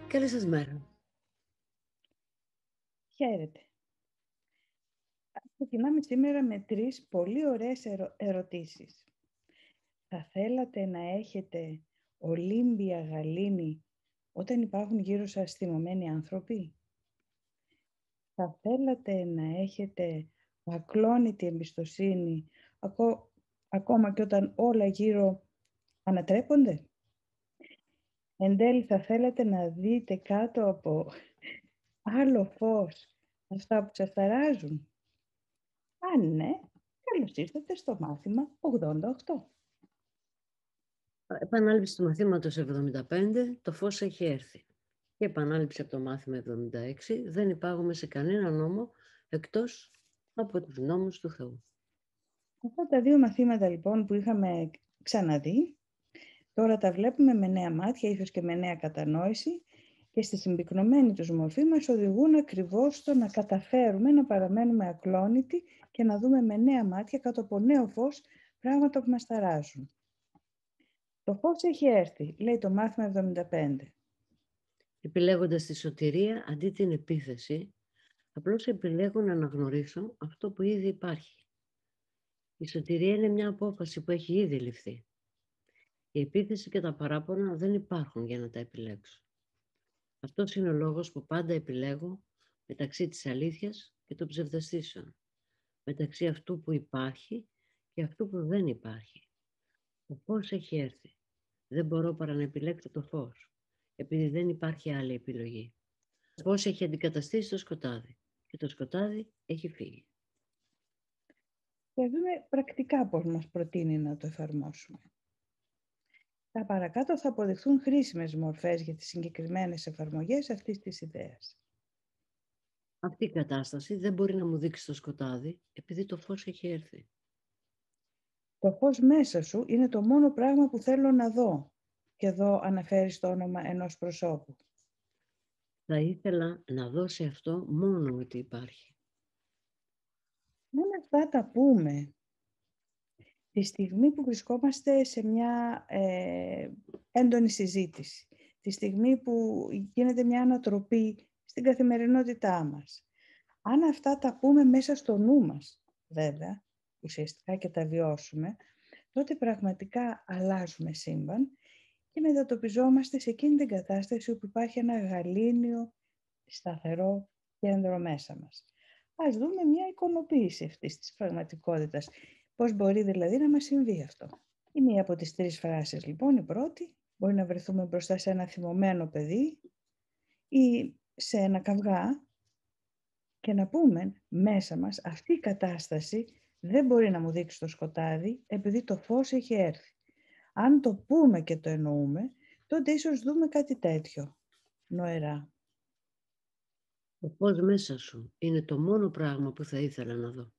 Καλή σας μέρα. Χαίρετε. Ξεκινάμε σήμερα με 3 πολύ ωραίες ερωτήσεις. Θα θέλατε να έχετε Ολύμπια γαλήνη όταν υπάρχουν γύρω σας θυμωμένοι άνθρωποι? Θα θέλατε να έχετε ακλόνητη εμπιστοσύνη ακόμα και όταν όλα γύρω ανατρέπονται? Εν τέλει, θα θέλατε να δείτε κάτω από άλλο φως αυτά που σας ταράζουν? Αν ναι, καλώς ήρθατε στο μάθημα 88. Επανάληψη του μαθήματος 75, το φως έχει έρθει. Και επανάληψη από το μάθημα 76, δεν υπάγουμε σε κανένα νόμο εκτός από τους νόμους του Θεού. Αυτά τα 2 μαθήματα λοιπόν που είχαμε ξαναδεί, τώρα τα βλέπουμε με νέα μάτια, ίσως και με νέα κατανόηση, και στη συμπυκνωμένη τους μορφή μας οδηγούν ακριβώς στο να καταφέρουμε να παραμένουμε ακλόνητοι και να δούμε με νέα μάτια κάτω από νέο φως πράγματα που μας ταράζουν. Το φως έχει έρθει, λέει το μάθημα 75. Επιλέγοντας τη σωτηρία αντί την επίθεση, απλώς επιλέγω να αναγνωρίσω αυτό που ήδη υπάρχει. Η σωτηρία είναι μια απόφαση που έχει ήδη ληφθεί. Η επίθεση και τα παράπονα δεν υπάρχουν για να τα επιλέξω. Αυτός είναι ο λόγος που πάντα επιλέγω μεταξύ της αλήθειας και των ψευδαισθήσεων, μεταξύ αυτού που υπάρχει και αυτού που δεν υπάρχει. Το φως έχει έρθει. Δεν μπορώ παρά να επιλέξω το φως, επειδή δεν υπάρχει άλλη επιλογή. Το φως έχει αντικαταστήσει το σκοτάδι και το σκοτάδι έχει φύγει. Θα δούμε πρακτικά πώς μας προτείνει να το εφαρμόσουμε. Τα παρακάτω θα αποδειχθούν χρήσιμες μορφές για τις συγκεκριμένες εφαρμογές αυτής της ιδέας. Αυτή η κατάσταση δεν μπορεί να μου δείξει το σκοτάδι, επειδή το φως έχει έρθει. Το φως μέσα σου είναι το μόνο πράγμα που θέλω να δω. Και εδώ αναφέρεις το όνομα ενός προσώπου. Θα ήθελα να δω σε αυτό μόνο ότι υπάρχει. Μόνο αυτά τα πούμε τη στιγμή που βρισκόμαστε σε μια έντονη συζήτηση, τη στιγμή που γίνεται μια ανατροπή στην καθημερινότητά μας. Αν αυτά τα πούμε μέσα στο νου μας, βέβαια, ουσιαστικά και τα βιώσουμε, τότε πραγματικά αλλάζουμε σύμπαν και μετατοπιζόμαστε σε εκείνη την κατάσταση όπου υπάρχει ένα γαλήνιο, σταθερό κέντρο μέσα μας. Ας δούμε μια εικονοποίηση αυτής της πραγματικότητας. Πώς μπορεί δηλαδή να μας συμβεί αυτό. Η μία από τις 3 φράσεις λοιπόν, η πρώτη, μπορεί να βρεθούμε μπροστά σε ένα θυμωμένο παιδί ή σε ένα καυγά και να πούμε μέσα μας αυτή η κατάσταση δεν μπορεί να μου δείξει το σκοτάδι επειδή το φως έχει έρθει. Αν το πούμε και το εννοούμε, τότε ίσως δούμε κάτι τέτοιο, νοερά. Το φως μέσα σου είναι το μόνο πράγμα που θα ήθελα να δω.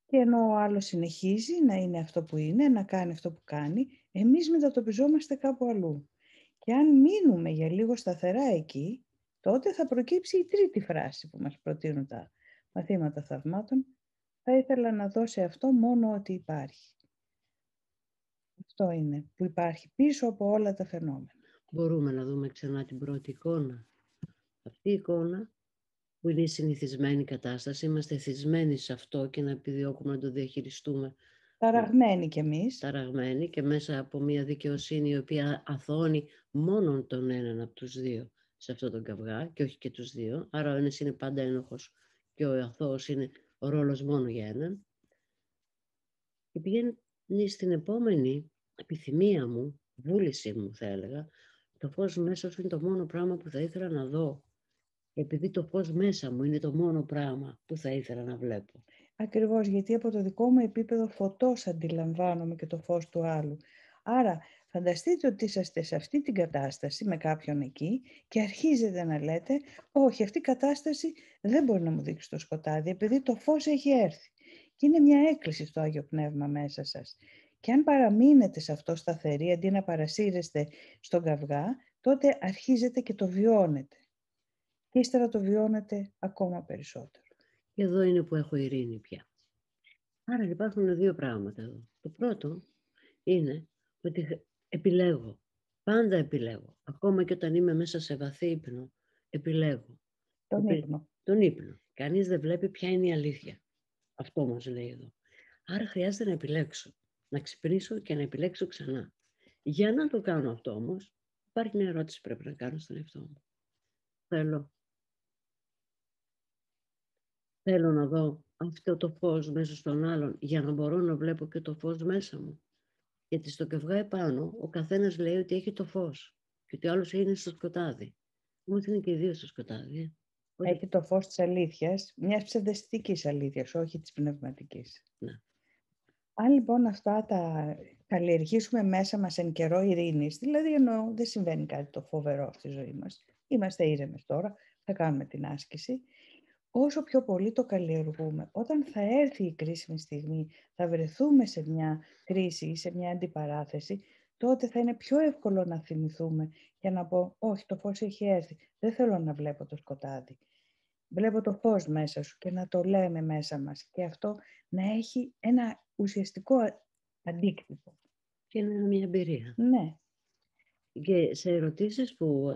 Και ενώ ο άλλος συνεχίζει να είναι αυτό που είναι, να κάνει αυτό που κάνει, εμείς μετατοπιζόμαστε κάπου αλλού. Και αν μείνουμε για λίγο σταθερά εκεί, τότε θα προκύψει η τρίτη φράση που μας προτείνουν τα μαθήματα θαυμάτων. Θα ήθελα να δω σε αυτό μόνο ότι υπάρχει. Αυτό είναι που υπάρχει πίσω από όλα τα φαινόμενα. Μπορούμε να δούμε ξανά την πρώτη εικόνα. Αυτή η εικόνα που είναι η συνηθισμένη κατάσταση, είμαστε θυσμένοι σε αυτό και να επιδιώκουμε να το διαχειριστούμε. Ταραγμένοι κι εμείς. Ταραγμένοι και μέσα από μια δικαιοσύνη η οποία αθώνει μόνον τον έναν από τους δύο σε αυτόν τον καυγά και όχι και τους δύο. Άρα ο ένας είναι πάντα ένοχος και ο αθώος είναι ο ρόλος μόνο για έναν. Και πηγαίνει στην επόμενη επιθυμία μου, βούληση μου θα έλεγα, το φως μέσα σου είναι το μόνο πράγμα που θα ήθελα να δω. Επειδή το φως μέσα μου είναι το μόνο πράγμα που θα ήθελα να βλέπω. Ακριβώς, γιατί από το δικό μου επίπεδο φωτός αντιλαμβάνομαι και το φως του άλλου. Άρα φανταστείτε ότι είσαστε σε αυτή την κατάσταση με κάποιον εκεί και αρχίζετε να λέτε όχι, αυτή η κατάσταση δεν μπορεί να μου δείξει το σκοτάδι επειδή το φως έχει έρθει. Και είναι μια έκκληση στο Άγιο Πνεύμα μέσα σας. Και αν παραμείνετε σε αυτό σταθεροί αντί να παρασύρεστε στον καυγά, τότε αρχίζετε και το βιώνετε. Και ύστερα το βιώνετε ακόμα περισσότερο. Και εδώ είναι που έχω ειρήνη πια. Άρα υπάρχουν 2 πράγματα εδώ. Το πρώτο είναι ότι επιλέγω Πάντα επιλέγω. Ακόμα και όταν είμαι μέσα σε βαθύ ύπνο, επιλέγω. Τον ύπνο. Κανείς δεν βλέπει ποια είναι η αλήθεια. Αυτό μας λέει εδώ. Άρα χρειάζεται να επιλέξω. Να ξυπνήσω και να επιλέξω ξανά. Για να το κάνω αυτό όμως, υπάρχει μια ερώτηση που πρέπει να κάνω στον εαυτό μου. Θέλω να δω αυτό το φως μέσα στον άλλον για να μπορώ να βλέπω και το φως μέσα μου. Γιατί στο κευγά επάνω ο καθένας λέει ότι έχει το φως και ότι ο άλλος είναι στο σκοτάδι. Όμως είναι και οι δύο στο σκοτάδι. Έχει το φως της αλήθειας, μιας ψευδαισθητικής αλήθειας, όχι της πνευματικής. Ναι. Αν λοιπόν αυτά τα καλλιεργήσουμε μέσα μας εν καιρό ειρήνης, δηλαδή ενώ δεν συμβαίνει κάτι το φοβερό στη ζωή μας, είμαστε ήρεμες τώρα, θα κάνουμε την άσκηση, όσο πιο πολύ το καλλιεργούμε, όταν θα έρθει η κρίσιμη στιγμή, θα βρεθούμε σε μια κρίση ή σε μια αντιπαράθεση, τότε θα είναι πιο εύκολο να θυμηθούμε και να πω όχι, το φως έχει έρθει, δεν θέλω να βλέπω το σκοτάδι. Βλέπω το φως μέσα σου και να το λέμε μέσα μας και αυτό να έχει ένα ουσιαστικό αντίκτυπο. Και είναι μια εμπειρία. Ναι. Και σε ερωτήσεις που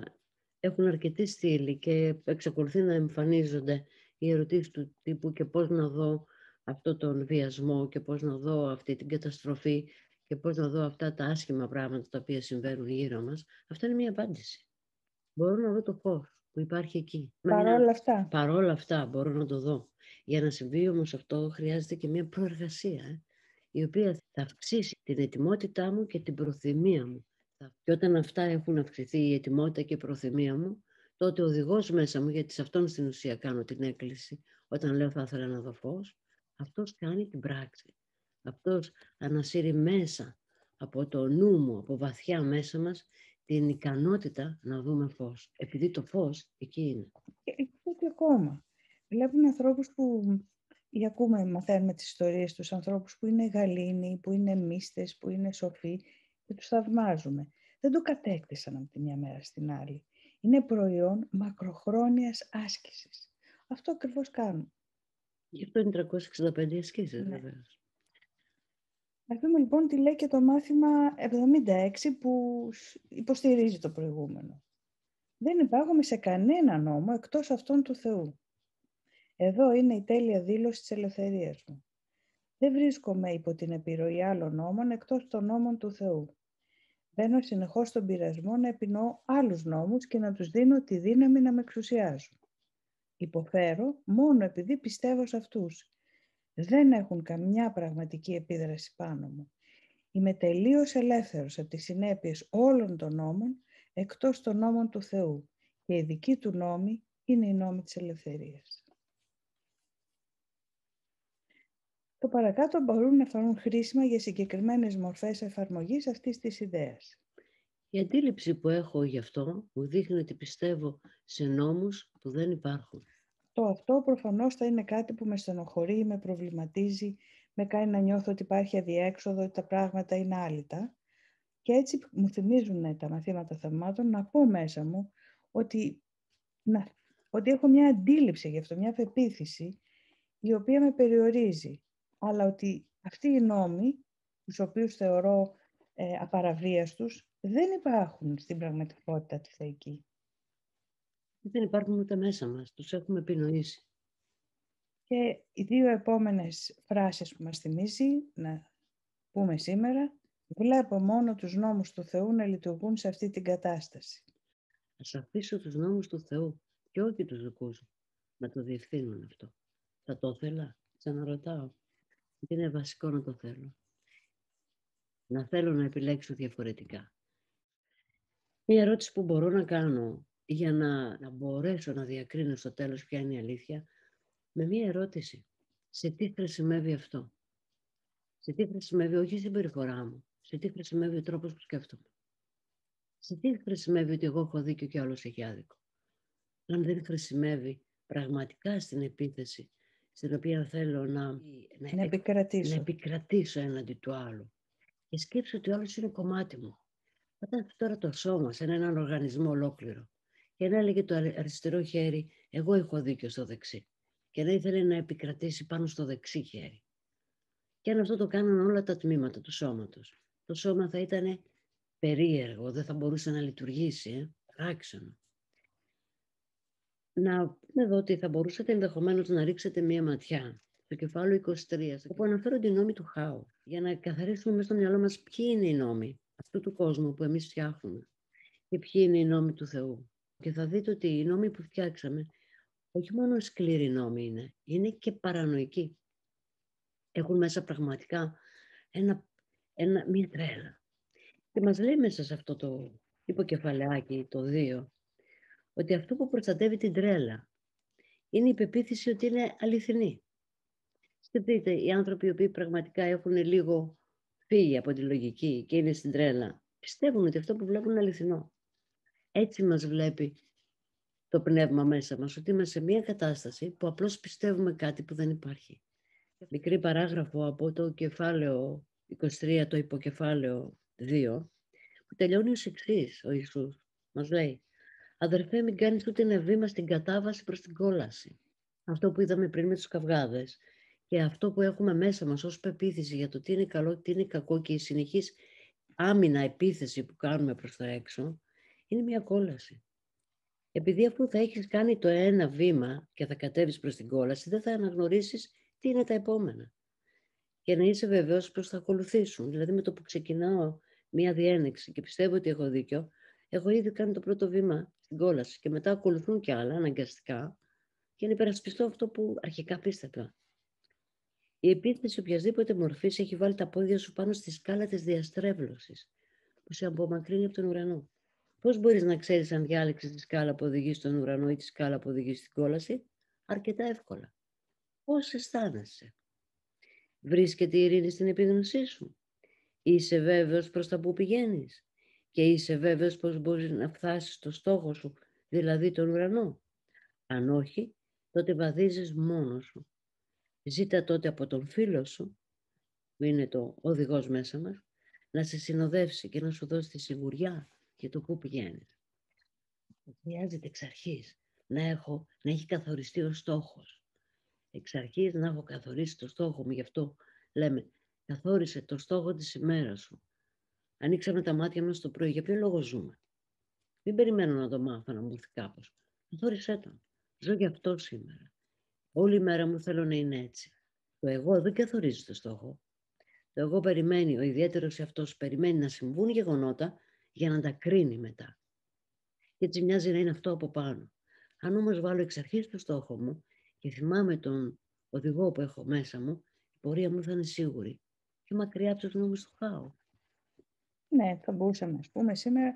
έχουν αρκετή στήλη και εξακολουθεί να εμφανίζονται οι ερωτήσεις του τύπου και πώς να δω αυτό τον βιασμό και πώς να δω αυτή την καταστροφή και πώς να δω αυτά τα άσχημα πράγματα τα οποία συμβαίνουν γύρω μας, αυτό είναι μια απάντηση. Μπορώ να δω το φως που υπάρχει εκεί. Παρόλα αυτά μπορώ να το δω. Για να συμβεί όμως αυτό χρειάζεται και μια προεργασία, η οποία θα αυξήσει την ετοιμότητά μου και την προθυμία μου. Και όταν αυτά έχουν αυξηθεί, η ετοιμότητα και η προθυμία μου, τότε ο οδηγός μέσα μου, γιατί σε αυτόν στην ουσία κάνω την έκκληση, όταν λέω θα ήθελα να δω φως, αυτός κάνει την πράξη. Αυτός ανασύρει μέσα από το νου μου, από βαθιά μέσα μας, την ικανότητα να δούμε φως. Επειδή το φως εκεί είναι. Και ακόμα. Βλέπουμε ανθρώπους που μαθαίνουμε τις ιστορίες τους, ανθρώπους που είναι γαλήνοι, που είναι μύστες, που είναι σοφοί και τους θαυμάζουμε. Δεν το κατέκτησαν από τη μια μέρα στην άλλη. Είναι προϊόν μακροχρόνιας άσκησης. Αυτό ακριβώς κάνουν. Γι' αυτό είναι 365 ασκήσεις, ναι. Βεβαίως. Να δούμε λοιπόν τι λέει και το μάθημα 76 που υποστηρίζει το προηγούμενο. Δεν υπάγομαι σε κανένα νόμο εκτός αυτόν του Θεού. Εδώ είναι η τέλεια δήλωση της ελευθερίας μου. Δεν βρίσκομαι υπό την επιρροή άλλων νόμων εκτός των νόμων του Θεού. Μπαίνω συνεχώς στον πειρασμό να επινοώ άλλους νόμους και να τους δίνω τη δύναμη να με εξουσιάζουν. Υποφέρω μόνο επειδή πιστεύω σε αυτούς. Δεν έχουν καμιά πραγματική επίδραση πάνω μου. Είμαι τελείως ελεύθερος από τις συνέπειες όλων των νόμων εκτός των νόμων του Θεού και η δική του νόμη είναι η νόμη της ελευθερίας. Το παρακάτω μπορούν να φανούν χρήσιμα για συγκεκριμένες μορφές εφαρμογής αυτής της ιδέας. Η αντίληψη που έχω γι' αυτό μου δείχνει ότι πιστεύω σε νόμους που δεν υπάρχουν. Το αυτό προφανώς θα είναι κάτι που με στενοχωρεί, με προβληματίζει, με κάνει να νιώθω ότι υπάρχει αδιέξοδο, ότι τα πράγματα είναι άλυτα. Και έτσι μου θυμίζουν τα μαθήματα θαυμάτων να πω μέσα μου ότι έχω μια αντίληψη γι' αυτό, μια πεποίθηση η οποία με περιορίζει. Αλλά ότι αυτοί οι νόμοι, τους οποίους θεωρώ απαραβίαστους, δεν υπάρχουν στην πραγματικότητα τη θεϊκή. Δεν υπάρχουν ούτε μέσα μας, τους έχουμε επινοήσει. Και οι δύο επόμενες φράσεις που μας θυμίζει να πούμε σήμερα, βλέπω μόνο τους νόμους του Θεού να λειτουργούν σε αυτή την κατάσταση. Ας αφήσω τους νόμους του Θεού και όχι τους δικούς μου να το διευθύνουν αυτό. Θα το ήθελα, ξαναρωτάω. Είναι βασικό να το θέλω. Να θέλω να επιλέξω διαφορετικά. Μια ερώτηση που μπορώ να κάνω για να μπορέσω να διακρίνω στο τέλος ποια είναι η αλήθεια, με μια ερώτηση. Σε τι χρησιμεύει αυτό? Σε τι χρησιμεύει όχι η συμπεριφορά μου? Σε τι χρησιμεύει ο τρόπος που σκέφτομαι? Σε τι χρησιμεύει ότι εγώ έχω δίκιο και άλλος έχει άδικο? Αν δεν χρησιμεύει πραγματικά στην επίθεση στην οποία θέλω να επικρατήσω έναντι του άλλου. Και σκέψω ότι ο άλλος είναι κομμάτι μου. Όταν τώρα το σώμα σε έναν οργανισμό ολόκληρο και να έλεγε το αριστερό χέρι, εγώ έχω δίκιο στο δεξί, και να ήθελε να επικρατήσει πάνω στο δεξί χέρι. Και αν αυτό το κάνουν όλα τα τμήματα του σώματος, το σώμα θα ήταν περίεργο, δεν θα μπορούσε να λειτουργήσει, παράξενο. Να πούμε εδώ ότι θα μπορούσατε ενδεχομένως να ρίξετε μία ματιά στο κεφάλαιο 23, όπου αναφέρονται οι νόμοι του χάου, για να καθαρίσουμε μέσα στο μυαλό μας ποιοι είναι οι νόμοι αυτού του κόσμου που εμείς φτιάχνουμε και ποιοι είναι οι νόμοι του Θεού. Και θα δείτε ότι οι νόμοι που φτιάξαμε όχι μόνο σκληροί νόμοι είναι και παρανοϊκοί. Έχουν μέσα πραγματικά μία τρέλα. Και μας λέει μέσα σε αυτό το υποκεφαλαιάκι, το 2, ότι αυτό που προστατεύει την τρέλα είναι η πεποίθηση ότι είναι αληθινή. Σκεφτείτε, οι άνθρωποι οι οποίοι πραγματικά έχουν λίγο φύγει από τη λογική και είναι στην τρέλα, πιστεύουν ότι αυτό που βλέπουν είναι αληθινό. Έτσι μας βλέπει το πνεύμα μέσα μας, ότι είμαστε σε μια κατάσταση που απλώς πιστεύουμε κάτι που δεν υπάρχει. Μικρή παράγραφο από το κεφάλαιο 23, το υποκεφάλαιο 2, που τελειώνει ως εξής ο Ιησούς. Μας λέει, αδερφέ, μην κάνεις ούτε ένα βήμα στην κατάβαση προς την κόλαση. Αυτό που είδαμε πριν με τους καυγάδες και αυτό που έχουμε μέσα μας ως πεποίθηση για το τι είναι καλό, τι είναι κακό και η συνεχής άμυνα επίθεση που κάνουμε προς τα έξω, είναι μια κόλαση. Επειδή αφού θα έχεις κάνει το ένα βήμα και θα κατέβεις προς την κόλαση, δεν θα αναγνωρίσεις τι είναι τα επόμενα. Και να είσαι βεβαίως πως θα ακολουθήσουν. Δηλαδή με το που ξεκινάω μια διένεξη και πιστεύω ότι έχω δίκιο, έχω ήδη κάνει το πρώτο βήμα στην κόλαση και μετά ακολουθούν κι άλλα αναγκαστικά για να υπερασπιστώ αυτό που αρχικά πίστευα. Η επίθεση οποιασδήποτε μορφής έχει βάλει τα πόδια σου πάνω στη σκάλα της διαστρέβλωσης που σε απομακρύνει από τον ουρανό. Πώς μπορείς να ξέρεις αν διάλεξες τη σκάλα που οδηγεί στον ουρανό ή τη σκάλα που οδηγεί στην κόλαση? Αρκετά εύκολα. Πώς αισθάνεσαι? Βρίσκεται η ειρήνη στην επίγνωσή σου? Είσαι βέβαιος προς τα που πηγαίνεις? Και είσαι βέβαιος πως μπορείς να φτάσεις στο στόχο σου, δηλαδή τον ουρανό? Αν όχι, τότε βαδίζεις μόνος σου. Ζήτα τότε από τον φίλο σου, που είναι το οδηγός μέσα μας, να σε συνοδεύσει και να σου δώσει τη σιγουριά για το πού πηγαίνεις. Χρειάζεται εξ αρχής να έχει καθοριστεί ο στόχος. Εξ αρχής να έχω καθορίσει το στόχο μου, γι' αυτό λέμε καθόρισε το στόχο της ημέρας σου. Ανοίξαμε τα μάτια μας το πρωί, για ποιο λόγο ζούμε? Μην περιμένω να το μάθω να μου έρθει κάπως. Καθόρισέ τον. Ζω γι' αυτό σήμερα. Όλη η μέρα μου θέλω να είναι έτσι. Το εγώ δεν καθορίζει το στόχο. Το εγώ περιμένει, ο ιδιαίτερος εαυτός περιμένει να συμβούν γεγονότα για να τα κρίνει μετά. Και έτσι μοιάζει να είναι αυτό από πάνω. Αν όμως βάλω εξ αρχής το στόχο μου και θυμάμαι τον οδηγό που έχω μέσα μου, η πορεία μου θα είναι σίγουρη και μακριά από τους νόμους του χάου. Ναι, θα μπορούσαμε, ας πούμε, σήμερα,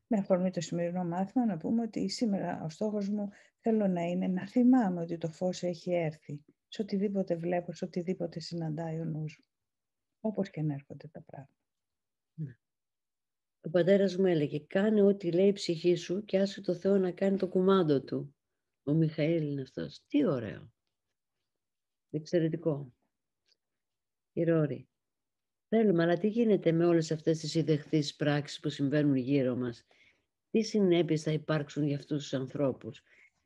με αφορμή το σημερινό μάθημα, να πούμε ότι σήμερα ο στόχος μου θέλω να είναι να θυμάμαι ότι το φως έχει έρθει σε οτιδήποτε βλέπω, σε οτιδήποτε συναντάει ο νους μου, όπως και να έρχονται τα πράγματα. Ναι. Ο πατέρας μου έλεγε, κάνε ό,τι λέει η ψυχή σου και άσε το Θεό να κάνει το κουμάντο του. Ο Μιχαήλ είναι αυτός. Τι ωραίο. Εξαιρετικό. Η Ρόρη. Θέλουμε, αλλά τι γίνεται με όλες αυτές τις ιδεχθείς πράξεις που συμβαίνουν γύρω μας? Τι συνέπειες θα υπάρξουν για αυτούς τους ανθρώπους?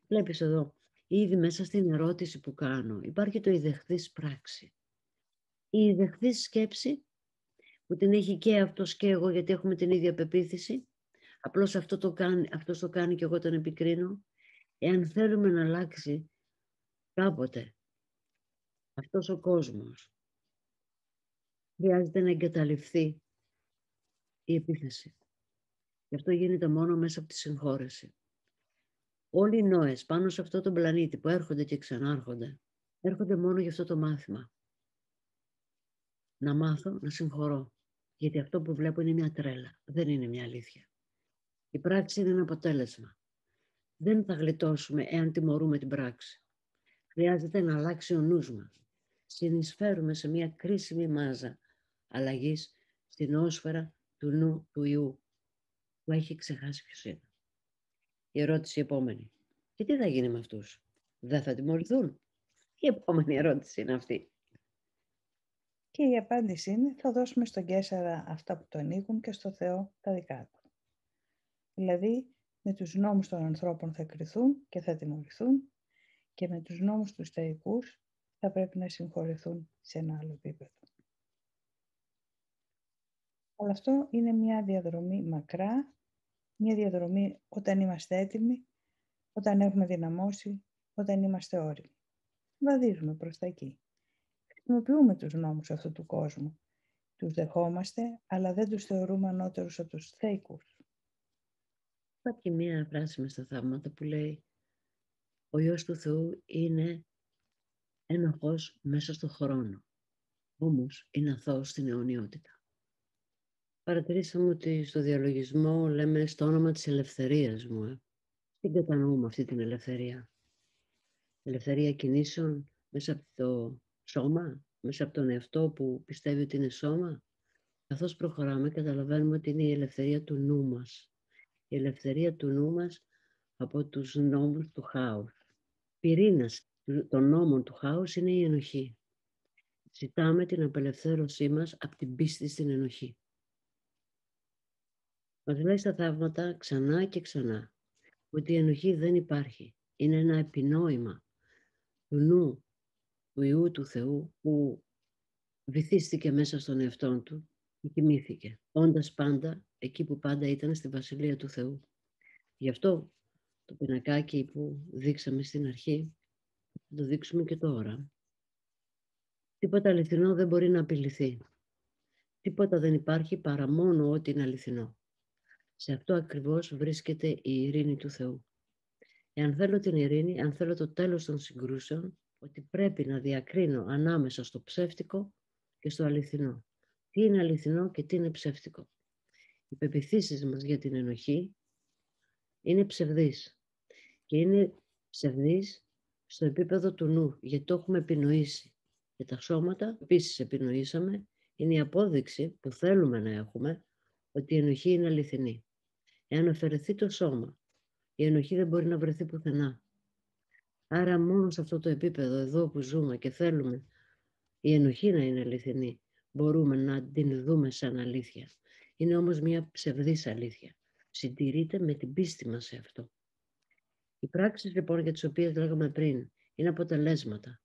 Βλέπεις εδώ, ήδη μέσα στην ερώτηση που κάνω, υπάρχει το ιδεχθείς πράξη. Η ιδεχθείς σκέψη, που την έχει και αυτός και εγώ, γιατί έχουμε την ίδια πεποίθηση, απλώς αυτός το κάνει και εγώ τον επικρίνω. Εάν θέλουμε να αλλάξει κάποτε αυτός ο κόσμος, χρειάζεται να εγκαταλειφθεί η επίθεση. Γι' αυτό γίνεται μόνο μέσα από τη συγχώρεση. Όλοι οι νόες πάνω σε αυτό τον πλανήτη που έρχονται και ξανάρχονται, έρχονται μόνο για αυτό το μάθημα. Να μάθω να συγχωρώ. Γιατί αυτό που βλέπω είναι μια τρέλα, δεν είναι μια αλήθεια. Η πράξη είναι ένα αποτέλεσμα. Δεν θα γλιτώσουμε εάν τιμωρούμε την πράξη. Χρειάζεται να αλλάξει ο νους μας. Συνεισφέρουμε σε μια κρίσιμη μάζα αλλαγής στην όσφαιρα του νου του Ιού, που έχει ξεχάσει ποιος είναι. Η ερώτηση επόμενη. Και τι θα γίνει με αυτούς? Δεν θα τιμωρηθούν? Η επόμενη ερώτηση είναι αυτή. Και η απάντηση είναι, θα δώσουμε στον Καίσαρα αυτά που το ανήκουν και στο Θεό τα δικά του. Δηλαδή, με τους νόμους των ανθρώπων θα κριθούν και θα τιμωρηθούν και με τους νόμους τους θεϊκούς θα πρέπει να συγχωρεθούν σε ένα άλλο επίπεδο. Αλλά αυτό είναι μια διαδρομή μακρά, μια διαδρομή όταν είμαστε έτοιμοι, όταν έχουμε δυναμώσει, όταν είμαστε όριμοι. Βαδίζουμε προς τα εκεί. Χρησιμοποιούμε τους νόμους αυτού του κόσμου. Τους δεχόμαστε, αλλά δεν τους θεωρούμε ανώτερους από τους θεϊκούς. Υπάρχει μία φράση μες στα θαύματα που λέει «Ο Υιός του Θεού είναι ένοχος μέσα στον χρόνο, όμως είναι αθώος στην αιωνιότητα». Παρατηρήσαμε ότι στο διαλογισμό λέμε στο όνομα της ελευθερίας μου. Τι κατανοούμε αυτή την ελευθερία? Ελευθερία κινήσεων μέσα από το σώμα, μέσα από τον εαυτό που πιστεύει ότι είναι σώμα. Καθώς προχωράμε καταλαβαίνουμε ότι είναι η ελευθερία του νου μας. Η ελευθερία του νου μας από τους νόμους του χάους. Πυρήνας των νόμων του χάους είναι η ενοχή. Ζητάμε την απελευθέρωσή μας από την πίστη στην ενοχή. Μας λέει στα θαύματα ξανά και ξανά ότι η ενοχή δεν υπάρχει. Είναι ένα επινόημα του νου, του Υιού του Θεού που βυθίστηκε μέσα στον εαυτό του και κοιμήθηκε, όντας πάντα εκεί που πάντα ήταν στη Βασιλεία του Θεού. Γι' αυτό το πινακάκι που δείξαμε στην αρχή, θα το δείξουμε και τώρα. Τίποτα αληθινό δεν μπορεί να απειληθεί. Τίποτα δεν υπάρχει παρά μόνο ό,τι είναι αληθινό. Σε αυτό ακριβώς βρίσκεται η ειρήνη του Θεού. Εάν θέλω την ειρήνη, αν θέλω το τέλος των συγκρούσεων, ότι πρέπει να διακρίνω ανάμεσα στο ψεύτικο και στο αληθινό. Τι είναι αληθινό και τι είναι ψεύτικο. Οι πεποιθήσεις μας για την ενοχή είναι ψευδείς. Και είναι ψευδείς στο επίπεδο του νου, γιατί το έχουμε επινοήσει. Και τα σώματα, επίσης επινοήσαμε, είναι η απόδειξη που θέλουμε να έχουμε ότι η ενοχή είναι αληθινή. Εάν αφαιρεθεί το σώμα, η ενοχή δεν μπορεί να βρεθεί πουθενά. Άρα μόνο σε αυτό το επίπεδο εδώ που ζούμε και θέλουμε η ενοχή να είναι αληθινή, μπορούμε να την δούμε σαν αλήθεια. Είναι όμως μια ψευδής αλήθεια. Συντηρείται με την πίστη μας σε αυτό. Οι πράξεις λοιπόν για τις οποίες λέγαμε πριν είναι αποτελέσματα.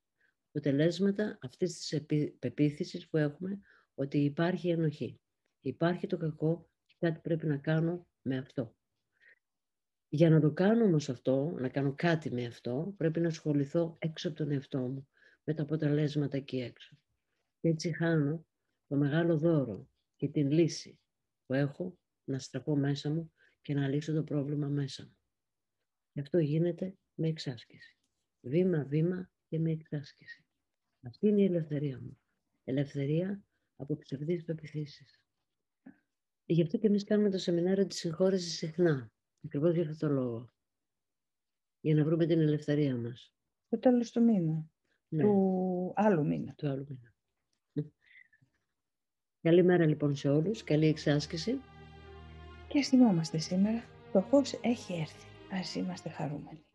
Αποτελέσματα αυτής της πεποίθησης που έχουμε ότι υπάρχει ενοχή. Υπάρχει το κακό και κάτι πρέπει να κάνω με αυτό. Για να το κάνω όμως αυτό, να κάνω κάτι με αυτό, πρέπει να ασχοληθώ έξω από τον εαυτό μου, με τα αποτελέσματα εκεί έξω. Και έτσι χάνω το μεγάλο δώρο και την λύση που έχω να στραφώ μέσα μου και να λύσω το πρόβλημα μέσα μου. Και αυτό γίνεται με εξάσκηση. Βήμα-βήμα και με εξάσκηση. Αυτή είναι η ελευθερία μου. Ελευθερία από ψευδείς πεποιθήσεις. Γι' αυτό και εμείς κάνουμε το σεμινάριο της συγχώρεσης συχνά. Ακριβώς για αυτό το λόγο. Για να βρούμε την ελευθερία μας. Το τέλος του μήνα. Ναι. Του άλλου μήνα. Του άλλου μήνα. Καλή μέρα λοιπόν σε όλους. Καλή εξάσκηση. Και ας θυμόμαστε σήμερα, το φως έχει έρθει. Ας είμαστε χαρούμενοι.